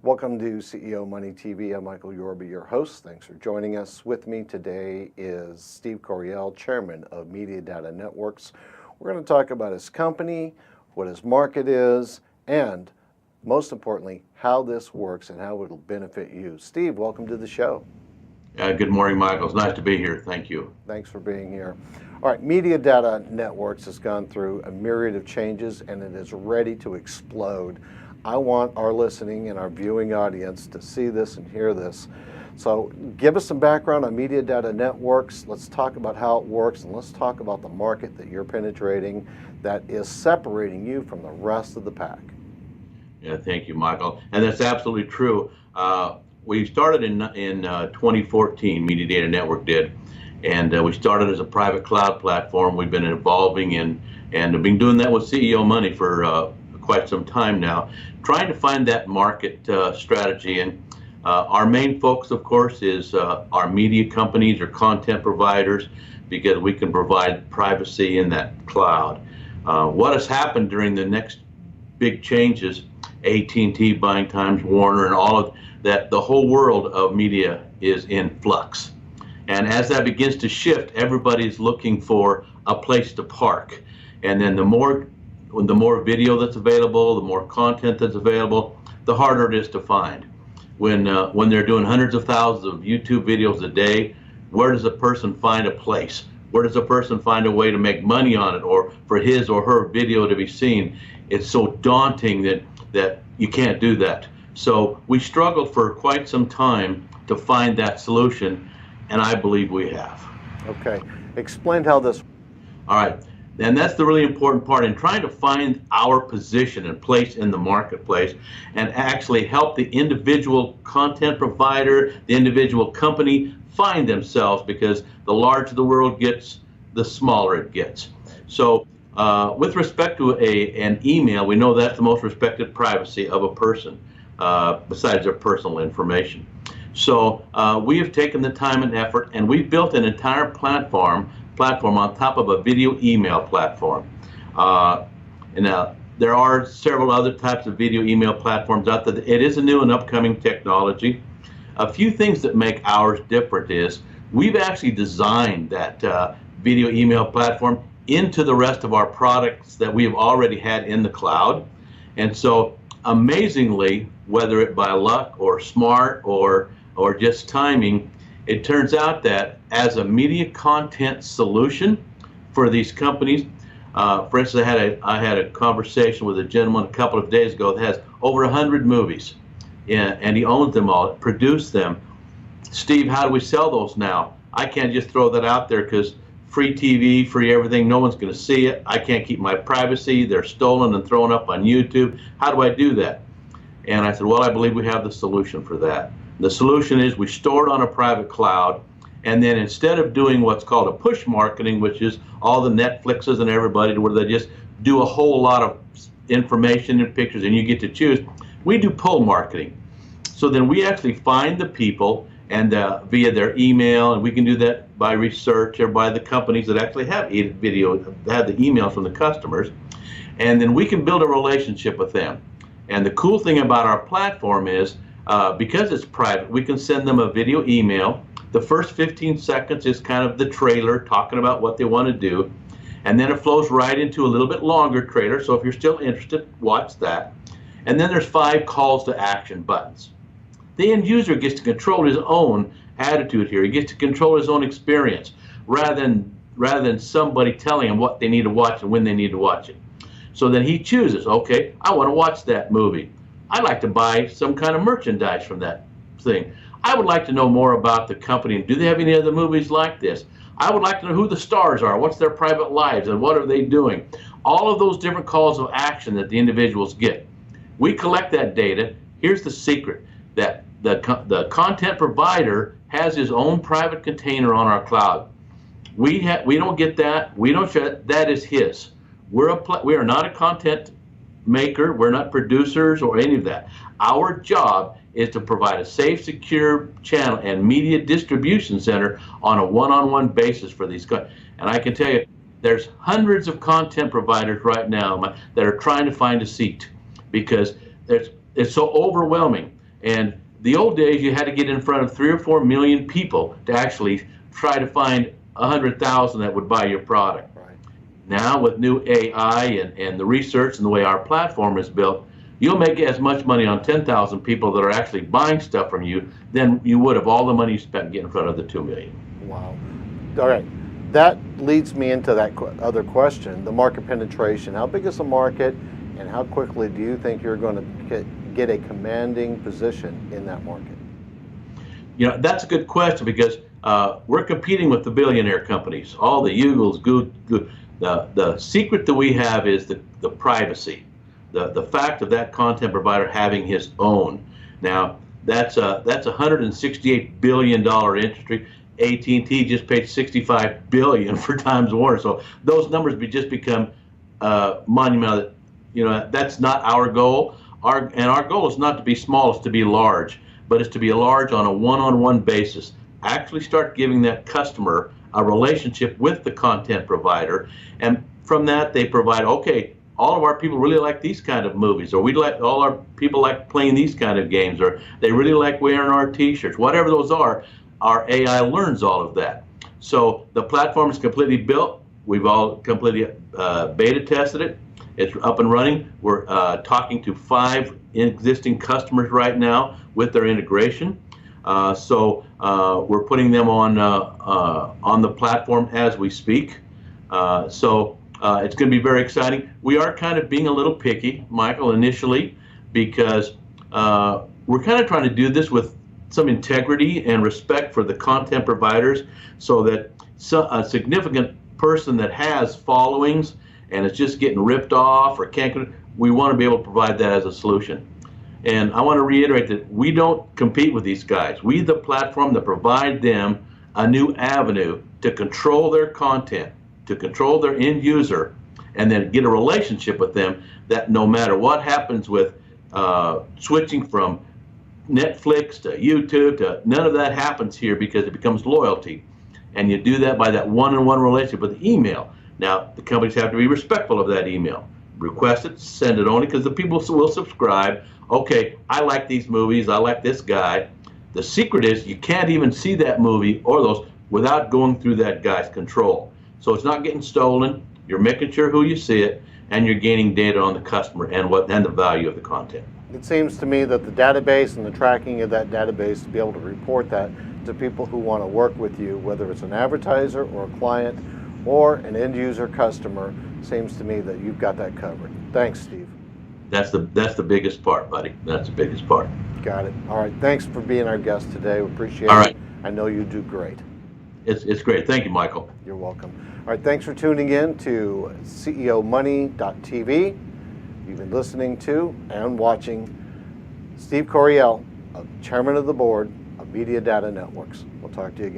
Welcome to CEO Money TV. I'm Michael Yorba, your host. Thanks for joining us. With me today is Steve Coriel, Chairman of Media Data Networks. We're going to talk about his company, what his market is, and most importantly, how this works and how it'll benefit you. Steve, welcome to the show. Good morning, Michael. It's nice to be here. Thank you. Thanks for being here. All right, Media Data Networks has gone through a myriad of changes and it is ready to explode. I want our listening and our viewing audience to see this and hear this. So give us some background on Media Data Networks. Let's talk about how it works, and let's talk about the market that you're penetrating that is separating you from the rest of the pack. Yeah, thank you, Michael. And that's absolutely true. We started in 2014, Media Data Network did, and we started as a private cloud platform. We've been evolving and have been doing that with CEO Money for quite some time now, trying to find that market strategy. And our main focus, of course, is our media companies or content providers, because we can provide privacy in that cloud. What has happened during the next big changes, AT&T buying Times Warner and all of that, the whole world of media is in flux. And as that begins to shift, everybody's looking for a place to park. And then the more video that's available, the more content that's available, the harder it is to find. When they're doing hundreds of thousands of YouTube videos a day, where does a person find a place? Where does a person find a way to make money on it, or for his or her video to be seen? It's so daunting that you can't do that. So we struggled for quite some time to find that solution, and I believe we have. Okay, explain how this. All right. And that's the really important part in trying to find our position and place in the marketplace and actually help the individual content provider, the individual company find themselves, because the larger the world gets, the smaller it gets. So with respect to an email, we know that's the most respected privacy of a person besides their personal information. So we have taken the time and effort, and we've built an entire platform on top of a video email platform. And there are several other types of video email platforms out there. It is a new and upcoming technology. A few things that make ours different is we've actually designed that video email platform into the rest of our products that we have already had in the cloud. And so amazingly, whether it by luck or smart or just timing, it turns out that as a media content solution for these companies, for instance, I had a conversation with a gentleman a couple of days ago that has over 100 movies, and he owns them all, produced them. Steve, how do we sell those now? I can't just throw that out there because free TV, free everything, no one's going to see it. I can't keep my privacy. They're stolen and thrown up on YouTube. How do I do that? And I said, well, I believe we have the solution for that. The solution is we store it on a private cloud, and then instead of doing what's called a push marketing, which is all the Netflixes and everybody where they just do a whole lot of information and pictures and you get to choose, we do pull marketing. So then we actually find the people and via their email, and we can do that by research or by the companies that actually have video, have the emails from the customers, and then we can build a relationship with them. And the cool thing about our platform is because it's private, we can send them a video email. The first 15 seconds is kind of the trailer talking about what they want to do. And then it flows right into a little bit longer trailer. So if you're still interested, watch that. And then there's 5 calls to action buttons. The end user gets to control his own attitude here. He gets to control his own experience rather than somebody telling him what they need to watch and when they need to watch it. So then he chooses, okay, I want to watch that movie. I'd like to buy some kind of merchandise from that thing. I would like to know more about the company. Do they have any other movies like this? I would like to know who the stars are, what's their private lives, and what are they doing? All of those different calls of action that the individuals get. We collect that data. Here's the secret, that the content provider has his own private container on our cloud. We don't get that. We don't share it. That is his. We are not a content maker. We're not producers or any of that. Our job is to provide a safe, secure channel and media distribution center on a one-on-one basis for these. And I can tell you, there's hundreds of content providers right now that are trying to find a seat because it's so overwhelming. And the old days, you had to get in front of 3 or 4 million people to actually try to find 100,000 that would buy your product. Right. Now, with new AI and the research and the way our platform is built, you'll make as much money on 10,000 people that are actually buying stuff from you than you would of all the money you spent getting in front of the 2 million. Wow. All right. That leads me into that other question, the market penetration. How big is the market, and how quickly do you think you're going to get a commanding position in that market? You know, that's a good question, because we're competing with the billionaire companies, all the Googles. The secret that we have is the privacy, the fact of that content provider having his own. Now, that's a $168 billion industry. AT&T just paid $65 billion for Times Warner, so those numbers just become monumental. You know, that's not our goal. Our goal is not to be small; it's to be large. But it's to be large on a one-on-one basis. Actually, start giving that customer a relationship with the content provider, and from that they provide. Okay, all of our people really like these kind of movies, or all our people like playing these kind of games, or they really like wearing our T-shirts. Whatever those are, our AI learns all of that. So the platform is completely built. We've all completely beta tested it. It's up and running. We're talking to 5 existing customers right now with their integration. So we're putting them on the platform as we speak. So it's going to be very exciting. We are kind of being a little picky, Michael, initially, because we're kind of trying to do this with some integrity and respect for the content providers, so that a significant person that has followings and it's just getting ripped off or can't, we want to be able to provide that as a solution. And I want to reiterate that we don't compete with these guys. We, the platform that provide them a new avenue to control their content, to control their end user, and then get a relationship with them that no matter what happens with switching from Netflix to YouTube, none of that happens here, because it becomes loyalty. And you do that by that one-on-one relationship with the email. Now, the companies have to be respectful of that email. Request it, send it only, because the people will subscribe. Okay, I like these movies, I like this guy. The secret is you can't even see that movie or those without going through that guy's control. So it's not getting stolen, you're making sure who you see it, and you're gaining data on the customer and the value of the content. It seems to me that the database and the tracking of that database, to be able to report that to people who want to work with you, whether it's an advertiser or a client or an end user customer, seems to me that you've got that covered. Thanks, Steve. That's the biggest part, buddy. That's the biggest part. Got it. All right. Thanks for being our guest today. We appreciate All it. right. I know you do great. It's great. Thank you, Michael. You're welcome. All right. Thanks for tuning in to CEOmoney.tv. You've been listening to and watching Steve Coriel, Chairman of the Board of Media Data Networks. We'll talk to you again.